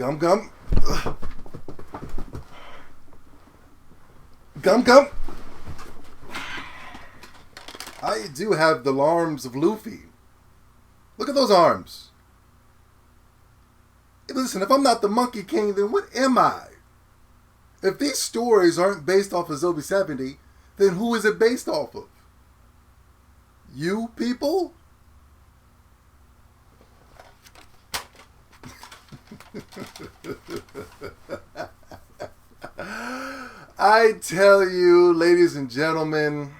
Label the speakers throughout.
Speaker 1: Gum gum. Gum gum. I do have the arms of Luffy. Look at those arms. Listen, if I'm not the Monkey King, then what am I? If these stories aren't based off of Zombie 70, then who is it based off of? You people? I tell you, ladies and gentlemen,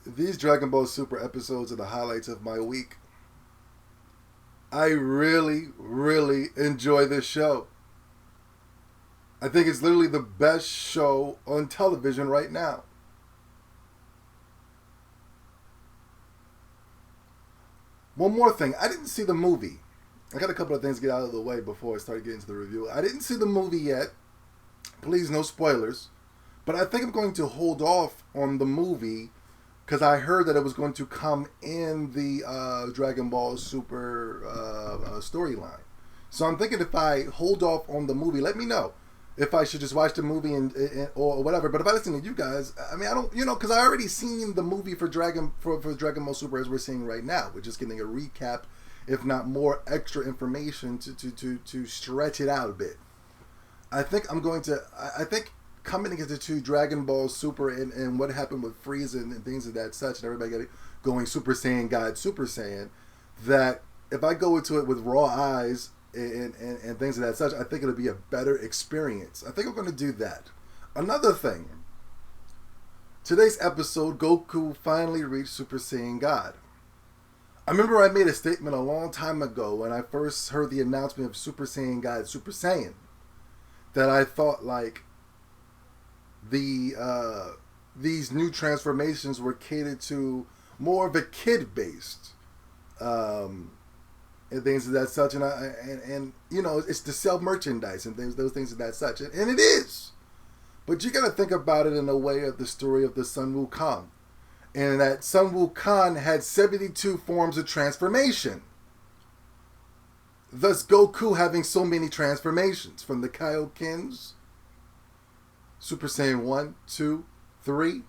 Speaker 1: these Dragon Ball Super episodes are the highlights of my week. I really, really enjoy this show. I think it's literally the best show on television right now. One more thing. I didn't see the movie. I got a couple of things to get out of the way before I start getting to the review. I didn't see the movie yet. Please, no spoilers. But I think I'm going to hold off on the movie because I heard that it was going to come in the Dragon Ball Super storyline. So I'm thinking if I hold off on the movie, let me know if I should just watch the movie or whatever. But if I listen to you guys, I mean, I don't, because I already seen the movie for Dragon Ball Super as we're seeing right now. We're just getting a recap, if not more extra information to stretch it out a bit. I think coming into Dragon Ball Super and what happened with Frieza and things of that such, and everybody going Super Saiyan God, Super Saiyan, that if I go into it with raw eyes and things of that such, I think it'll be a better experience. I think I'm going to do that. Another thing, today's episode, Goku finally reached Super Saiyan God. I remember I made a statement a long time ago when I first heard the announcement of Super Saiyan God, Super Saiyan, that I thought like these new transformations were catered to more of a kid-based and things of that such, and it's to sell merchandise and those things of that such, and it is. But you got to think about it in a way of the story of the Sun Wukong, and that Sun Wukong had 72 forms of transformation. Thus, Goku having so many transformations from the Kaioken's, Super Saiyan 1, 2, 3,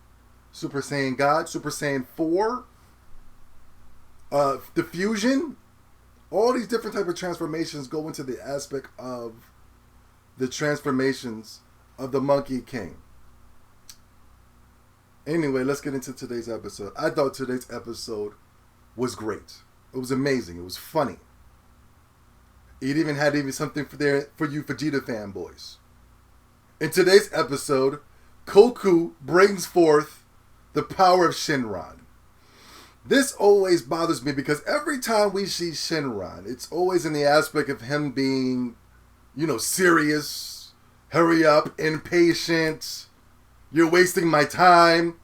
Speaker 1: Super Saiyan God, Super Saiyan 4, the fusion. All these different type of transformations go into the aspect of the transformations of the Monkey King. Anyway, let's get into today's episode. I thought today's episode was great. It was amazing. It was funny. It even had something for you Vegeta fanboys. In today's episode, Goku brings forth the power of Shenron. This always bothers me because every time we see Shenron, it's always in the aspect of him being, serious, hurry up, impatient, you're wasting my time.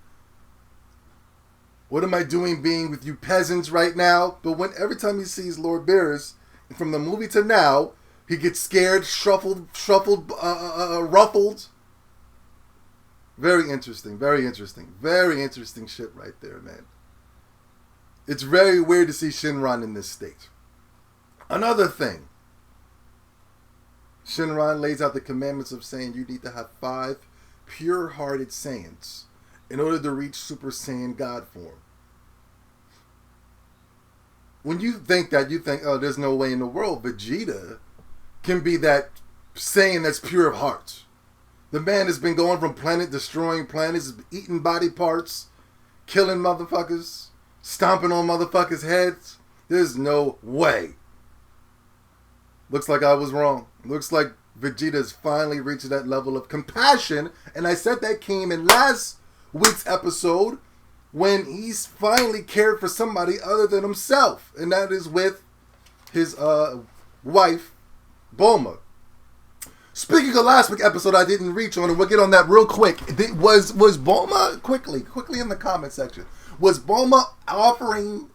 Speaker 1: What am I doing being with you peasants right now? But every time he sees Lord Beerus, from the movie to now, he gets scared, ruffled. Very interesting shit right there, man. It's very weird to see Shenron in this state. Another thing. Shenron lays out the commandments of saying you need to have 5 pure-hearted Saiyans in order to reach Super Saiyan God form. When you think that, you think, oh, there's no way in the world Vegeta can be that Saiyan that's pure of heart. The man has been going from planet, destroying planets, eating body parts, killing motherfuckers, stomping on motherfuckers' heads. There's no way. Looks like I was wrong. Looks like Vegeta's finally reached that level of compassion. And I said that came in last week's episode when he's finally cared for somebody other than himself. And that is with his wife, Bulma. Speaking of last week's episode, I didn't reach on, and we'll get on that real quick. Was Bulma, quickly in the comment section, was Bulma offering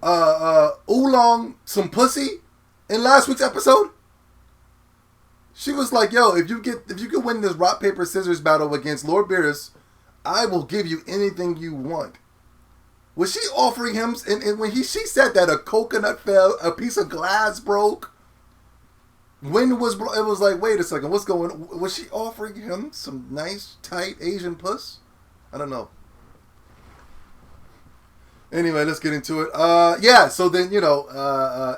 Speaker 1: Oolong some pussy in last week's episode? She was like, yo, if you can win this rock, paper, scissors battle against Lord Beerus, I will give you anything you want. Was she offering him? And when she said that a coconut fell, a piece of glass broke. Wind was it was like, wait a second, what's going? Was she offering him some nice tight Asian puss? I don't know. Anyway, let's get into it. Yeah, so then,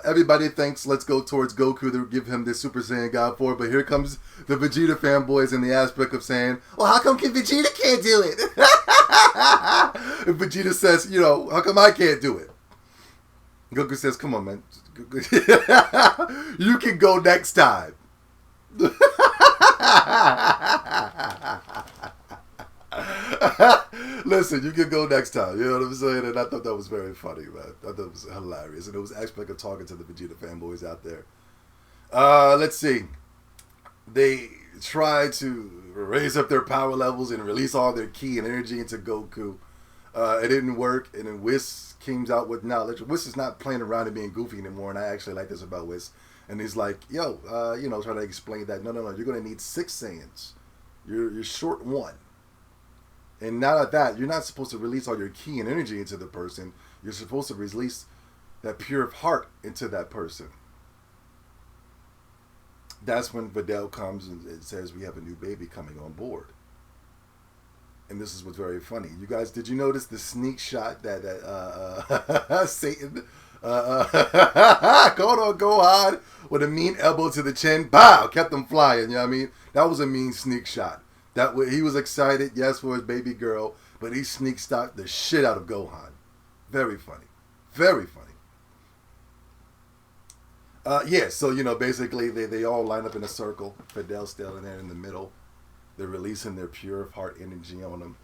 Speaker 1: everybody thinks let's go towards Goku to give him this Super Saiyan God form, but here comes the Vegeta fanboys in the aspect of saying, well, how come Vegeta can't do it? And Vegeta says, how come I can't do it? Goku says, come on, man. You can go next time. Listen, you can go next time. You know what I'm saying? And I thought that was very funny, man. I thought it was hilarious. And it was actually like talking to the Vegeta fanboys out there. Let's see. They tried to raise up their power levels and release all their ki and energy into Goku. It didn't work. And then Whis came out with knowledge. Whis is not playing around and being goofy anymore. And I actually like this about Whis. And he's like, trying to explain that. No. You're going to need 6 Saiyans. You're short 1. And not at that, you're not supposed to release all your ki and energy into the person. You're supposed to release that pure heart into that person. That's when Videl comes and it says we have a new baby coming on board. And this is what's very funny. You guys, did you notice the sneak shot that Satan called on Gohan with a mean elbow to the chin? Bow! Kept him flying, you know what I mean? That was a mean sneak shot. He was excited, yes, for his baby girl, but he sneak stopped the shit out of Gohan. Very funny. Very funny. So, basically they all line up in a circle. Fidel's still in there in the middle. They're releasing their pure heart energy on him.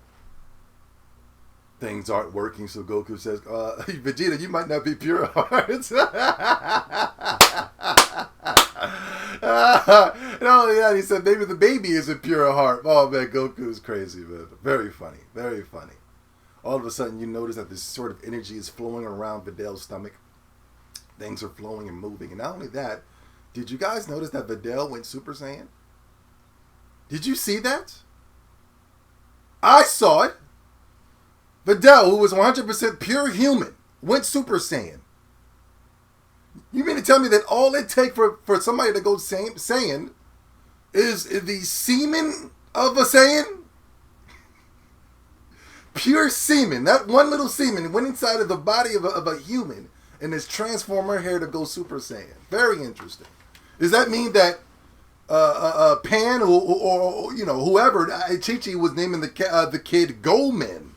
Speaker 1: Things aren't working, so Goku says, Vegeta, you might not be pure hearts. He said maybe the baby isn't pure heart. Oh man, Goku's crazy, man. Very funny, very funny. All of a sudden, you notice that this sort of energy is flowing around Videl's stomach. Things are flowing and moving, and not only that, did you guys notice that Videl went Super Saiyan? Did you see that? I saw it. Videl, who was 100% pure human, went Super Saiyan. You mean to tell me that all it takes for somebody to go Saiyan is the semen of a Saiyan? Pure semen. That one little semen went inside of the body of a human and has transformed her hair to go Super Saiyan. Very interesting. Does that mean that Pan or whoever, Chi-Chi was naming the kid Goldman?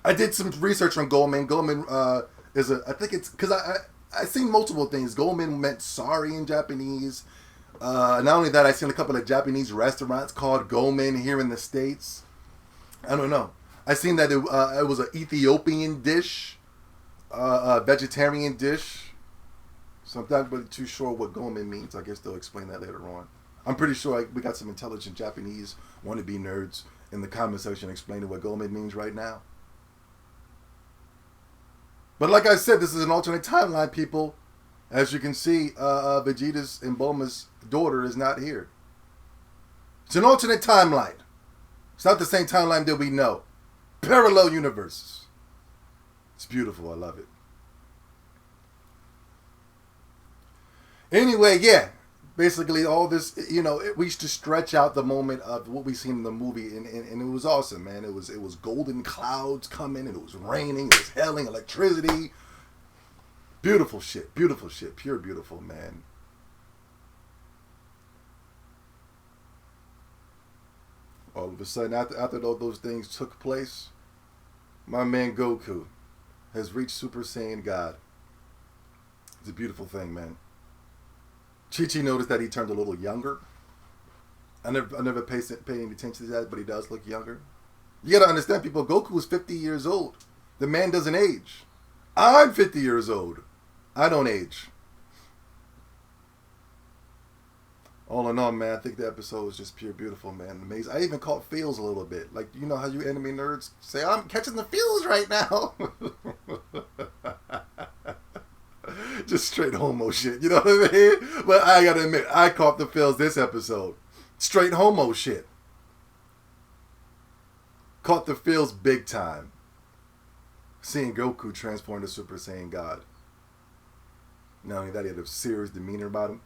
Speaker 1: I did some research on Goldman. Goldman is I think it's because I seen multiple things. Goldman meant sorry in Japanese. Not only that, I seen a couple of Japanese restaurants called Goldman here in the States. I don't know. I seen that it was an Ethiopian dish, a vegetarian dish. So I'm not really too sure what Goldman means. I guess they'll explain that later on. I'm pretty sure we got some intelligent Japanese wannabe nerds in the comment section explaining what Goldman means right now. But like I said, this is an alternate timeline, people. As you can see, Vegeta's and Bulma's daughter is not here. It's an alternate timeline. It's not the same timeline that we know. Parallel universes. It's beautiful. I love it. Anyway, yeah. Basically, all this, we used to stretch out the moment of what we seen in the movie, and it was awesome, man. It was golden clouds coming, and it was raining, it was hailing, electricity. Beautiful shit, pure beautiful, man. All of a sudden, after all those things took place, my man Goku has reached Super Saiyan God. It's a beautiful thing, man. Chi-Chi noticed that he turned a little younger. I never paid any attention to that, but he does look younger. You gotta understand, people, Goku is 50 years old. The man doesn't age. I'm 50 years old. I don't age. All in all, man, I think the episode was just pure beautiful, man. Amazing. I even caught feels a little bit. Like, you know how you anime nerds say, I'm catching the feels right now. Just straight homo shit, you know what I mean? But I gotta admit, I caught the feels this episode. Straight homo shit. Caught the feels big time. Seeing Goku transform to Super Saiyan God. Not only that, he had a serious demeanor about him.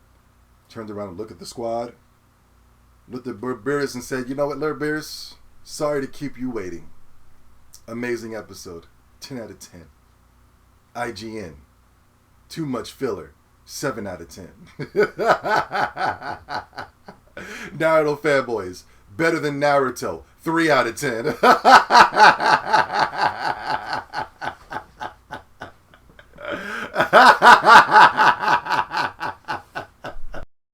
Speaker 1: Turned around and looked at the squad. Looked at Beerus and said, "You know what, Lord Beerus? Sorry to keep you waiting." Amazing episode. 10 out of 10. IGN. Too much filler. 7 out of 10. Naruto fanboys. Better than Naruto. 3 out of 10.